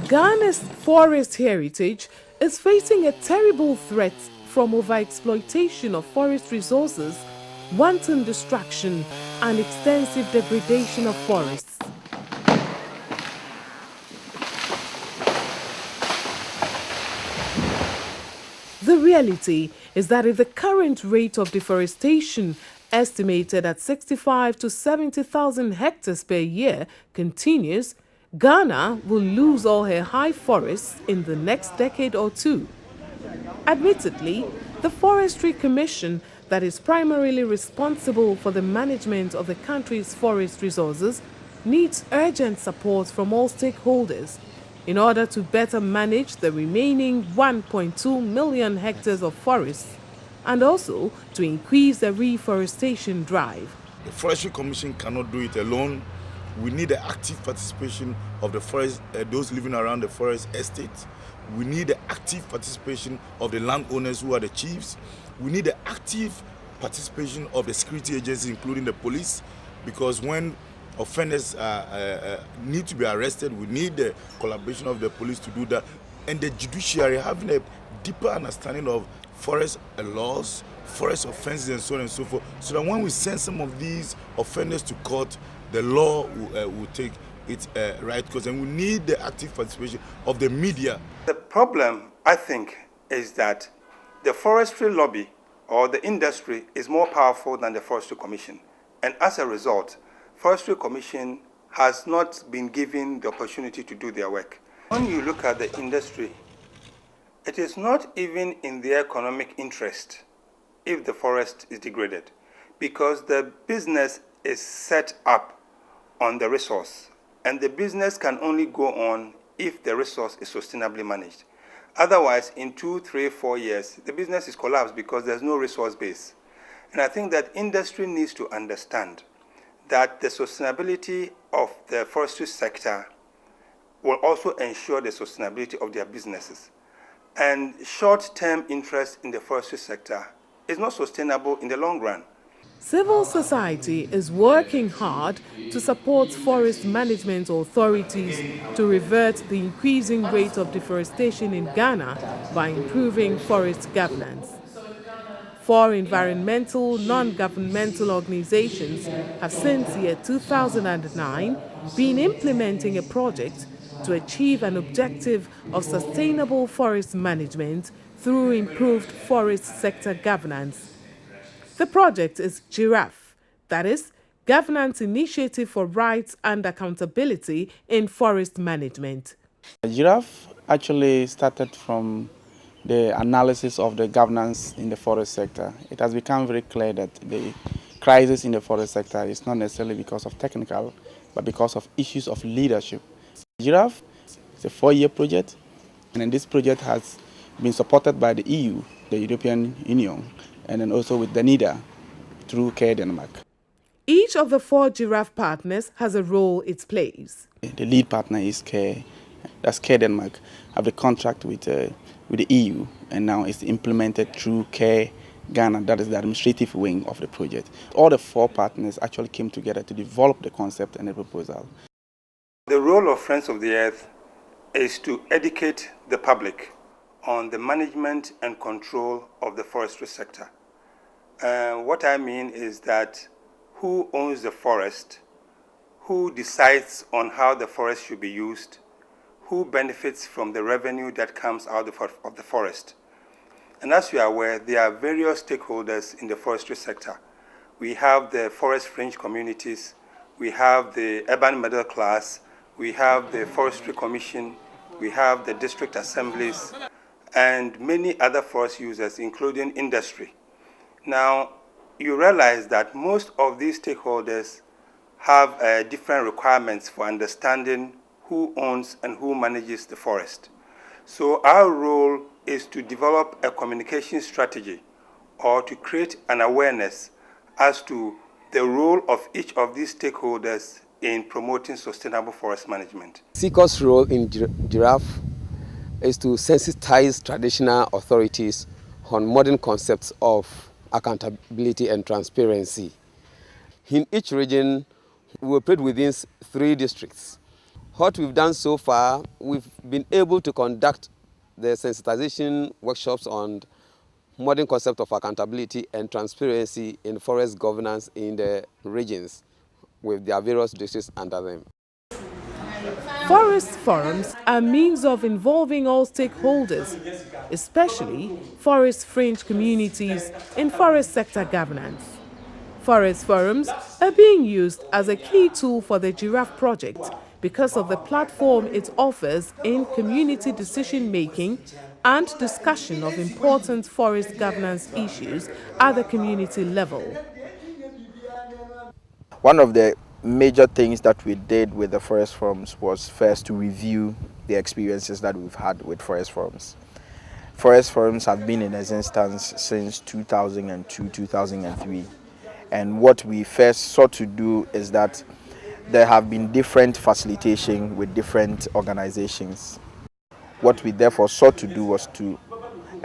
Ghana's forest heritage is facing a terrible threat from overexploitation of forest resources, wanton destruction, and extensive degradation of forests. The reality is that if the current rate of deforestation, estimated at 65 to 70,000 hectares per year, continues, Ghana will lose all her high forests in the next decade or two. Admittedly, the Forestry Commission, that is primarily responsible for the management of the country's forest resources, needs urgent support from all stakeholders in order to better manage the remaining 1.2 million hectares of forests and also to increase the reforestation drive. The Forestry Commission cannot do it alone. We need the active participation of the forest, those living around the forest estate. We need the active participation of the landowners who are the chiefs. We need the active participation of the security agencies, including the police, because when offenders need to be arrested, we need the collaboration of the police to do that. And the judiciary having a deeper understanding of forest laws, forest offenses, and so on and so forth, so that when we send some of these offenders to court, the law will take its right course. And we need the active participation of the media. The problem, I think, is that the forestry lobby or the industry is more powerful than the Forestry Commission. And as a result, Forestry Commission has not been given the opportunity to do their work. When you look at the industry, it is not even in their economic interest if the forest is degraded, because the business is set up on the resource, and the business can only go on if the resource is sustainably managed. Otherwise, in 2, 3, 4 years, the business is collapsed because there's no resource base. And I think that industry needs to understand that the sustainability of the forestry sector will also ensure the sustainability of their businesses. And short-term interest in the forestry sector is not sustainable in the long run. Civil society is working hard to support forest management authorities to revert the increasing rate of deforestation in Ghana by improving forest governance. 4 environmental non-governmental organizations have since year 2009 been implementing a project to achieve an objective of sustainable forest management through improved forest sector governance. The project is GIRAFFE, that is, Governance Initiative for Rights and Accountability in Forest Management. GIRAFFE actually started from the analysis of the governance in the forest sector. It has become very clear that the crisis in the forest sector is not necessarily because of technical, but because of issues of leadership. GIRAFFE is a 4-year project, and then this project has been supported by the EU, the European Union, and then also with the NIDA through Care Denmark. Each of the 4 GIRAFFE partners has a role it plays. The lead partner is Care, that's Care Denmark, have the contract with the EU, and now it's implemented through Care Ghana, that is the administrative wing of the project. All the 4 partners actually came together to develop the concept and the proposal. The role of Friends of the Earth is to educate the public on the management and control of the forestry sector. What I mean is that who owns the forest, who decides on how the forest should be used, who benefits from the revenue that comes out of the forest. And as you are aware, there are various stakeholders in the forestry sector. We have the forest fringe communities, we have the urban middle class, we have the Forestry Commission, we have the district assemblies, and many other forest users, including industry. Now, you realize that most of these stakeholders have different requirements for understanding who owns and who manages the forest. So our role is to develop a communication strategy or to create an awareness as to the role of each of these stakeholders in promoting sustainable forest management. CICO's role in GIRAFFE is to sensitize traditional authorities on modern concepts of accountability and transparency. In each region, we operate within 3 districts: What we've done so far, we've been able to conduct the sensitization workshops on modern concept of accountability and transparency in forest governance in the regions with their various districts under them. Forest forums are means of involving all stakeholders, especially forest fringe communities in forest sector governance. Forest forums are being used as a key tool for the Giraffe project because of the platform it offers in community decision-making and discussion of important forest governance issues at the community level. One of the major things that we did with the forest forums was first to review the experiences that we've had with forest forums. Forest forums have been in existence since 2002-2003, and what we first sought to do is that there have been different facilitation with different organizations. What we therefore sought to do was to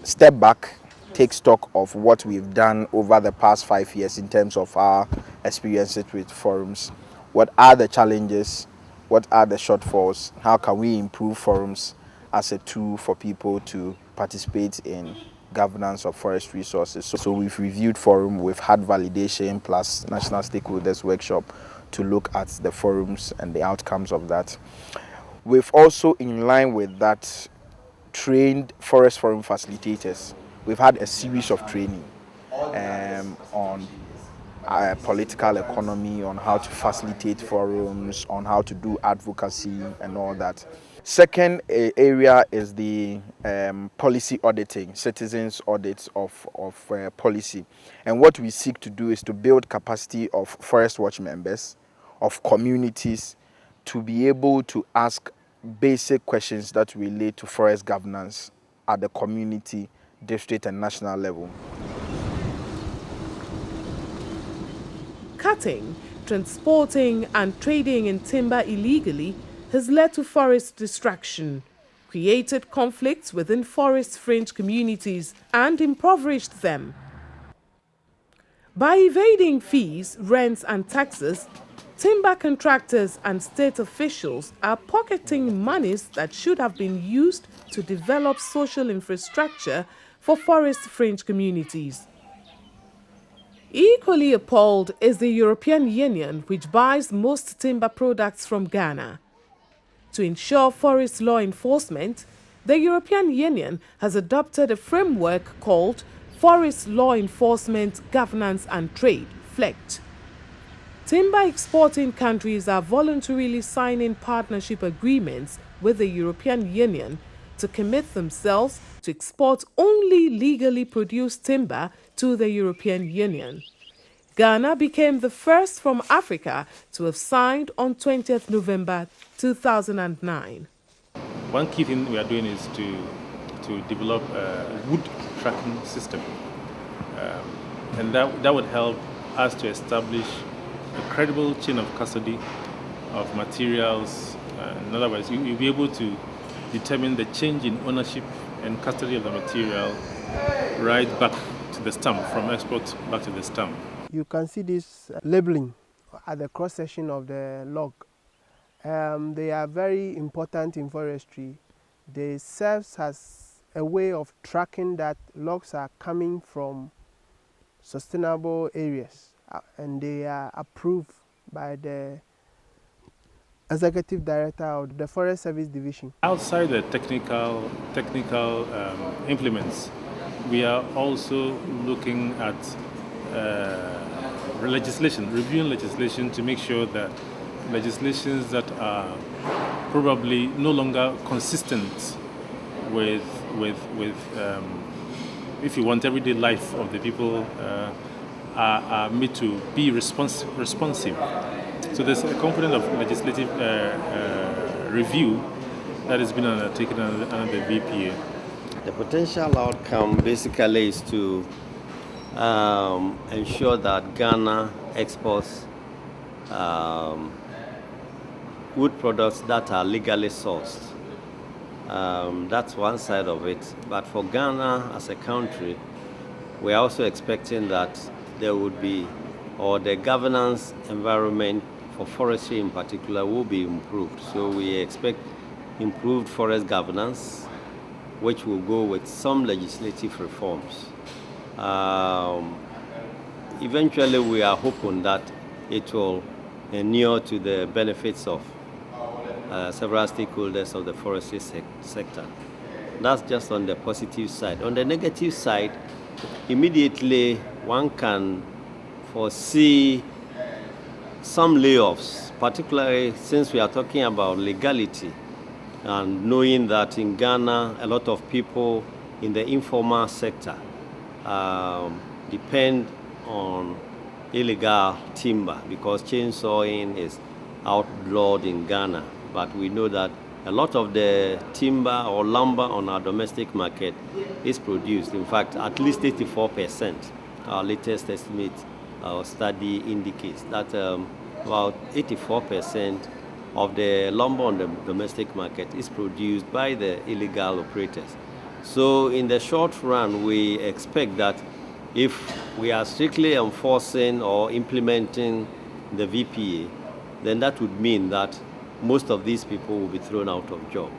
step back, take stock of what we've done over the past 5 years in terms of our experiences with forums. What are the challenges? What are the shortfalls? How can we improve forums as a tool for people to participate in governance of forest resources? So we've reviewed forum, we've had validation plus national stakeholders workshop to look at the forums and the outcomes of that. We've also, in line with that, trained forest forum facilitators. We've had a series of training on political economy, on how to facilitate forums, on how to do advocacy and all that. Second area is the policy auditing, citizens audits of policy. And what we seek to do is to build capacity of Forest Watch members, of communities, to be able to ask basic questions that relate to forest governance at the community, district and national level. Cutting, transporting and trading in timber illegally has led to forest destruction, created conflicts within forest fringe communities and impoverished them. By evading fees, rents and taxes, timber contractors and state officials are pocketing monies that should have been used to develop social infrastructure for forest fringe communities. Equally appalled is the European Union, which buys most timber products from Ghana. To ensure forest law enforcement, the European Union has adopted a framework called Forest Law Enforcement, Governance and Trade, FLEGT. Timber exporting countries are voluntarily signing partnership agreements with the European Union to commit themselves to export only legally produced timber to the European Union. Ghana became the first from Africa to have signed on 20th November 2009. One key thing we are doing is to develop a wood tracking system, and that would help us to establish a credible chain of custody of materials. In other words, you'll be able to determine the change in ownership and custody of the material right back to the stump, from export back to the stump. You can see this labeling at the cross section of the log. They are very important in forestry. They serve as a way of tracking that logs are coming from sustainable areas, and they are approved by the Executive Director of the Forest Service Division. Outside the technical implements, we are also looking at reviewing legislation to make sure that legislations that are probably no longer consistent with if you want, everyday life of the people are made to be responsive. So there's a component of legislative review that has been undertaken under the VPA. The potential outcome basically is to ensure that Ghana exports wood products that are legally sourced. That's one side of it. But for Ghana as a country, we are also expecting that there would be, or the governance environment for forestry in particular will be improved. So we expect improved forest governance, which will go with some legislative reforms. Eventually, we are hoping that it will inure to the benefits of several stakeholders of the forestry sector. That's just on the positive side. On the negative side, immediately one can foresee some layoffs, particularly since we are talking about legality and knowing that in Ghana, a lot of people in the informal sector depend on illegal timber because chainsawing is outlawed in Ghana. But we know that a lot of the timber or lumber on our domestic market is produced. In fact, at least 84%. Our latest estimate or study indicates that about 84% of the lumber on the domestic market is produced by the illegal operators. So in the short run, we expect that if we are strictly enforcing or implementing the VPA, then that would mean that most of these people will be thrown out of job.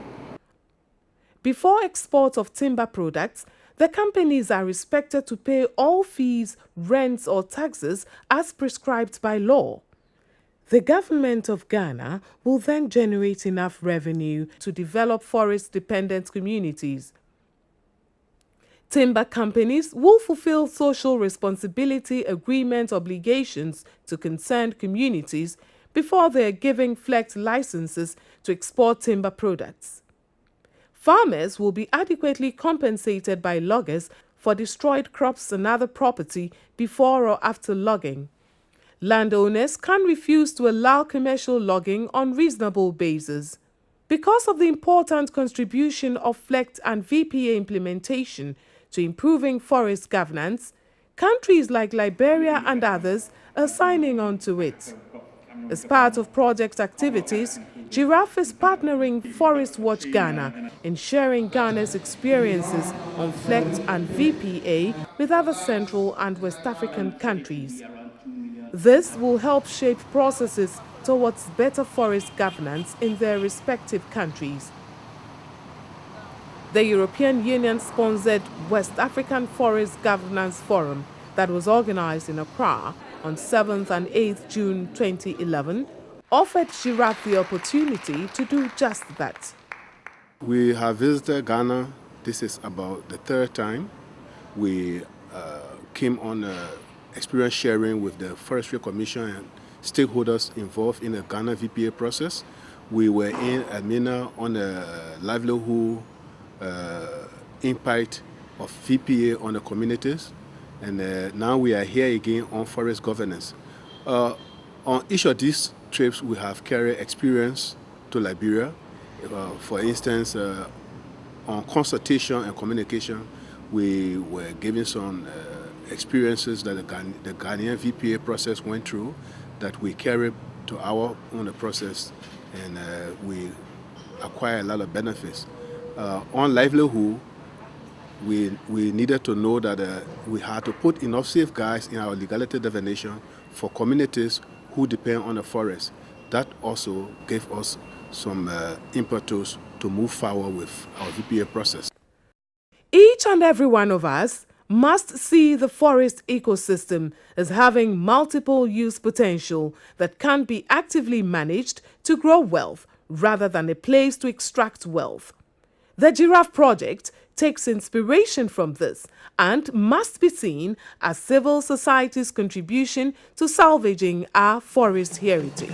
Before export of timber products, the companies are expected to pay all fees, rents or taxes as prescribed by law. The government of Ghana will then generate enough revenue to develop forest-dependent communities. Timber companies will fulfill social responsibility agreement obligations to concerned communities before they are giving FLEGT licenses to export timber products. Farmers will be adequately compensated by loggers for destroyed crops and other property before or after logging. Landowners can refuse to allow commercial logging on reasonable basis. Because of the important contribution of FLEGT and VPA implementation to improving forest governance, countries like Liberia and others are signing on to it. As part of project activities, Giraffe is partnering Forest Watch Ghana in sharing Ghana's experiences on FLEGT and VPA with other Central and West African countries. This will help shape processes towards better forest governance in their respective countries. The European Union-sponsored West African Forest Governance Forum that was organized in Accra on 7th and 8th June 2011 offered Giraffe the opportunity to do just that. We have visited Ghana. This is about the third time. We came on experience sharing with the Forestry Commission and stakeholders involved in the Ghana VPA process. We were in Elmina on the livelihood impact of VPA on the communities, and now we are here again on forest governance. On each of these trips, we have carried experience to Liberia. For instance, on consultation and communication, we were given some experiences that the Ghanaian VPA process went through that we carried to our own process, and we acquired a lot of benefits. On livelihood, we needed to know that we had to put enough safeguards in our legality definition for communities who depend on the forest. That also gave us some impetus to move forward with our VPA process. Each and every one of us must see the forest ecosystem as having multiple use potential that can be actively managed to grow wealth rather than a place to extract wealth. The Giraffe project takes inspiration from this and must be seen as civil society's contribution to salvaging our forest heritage.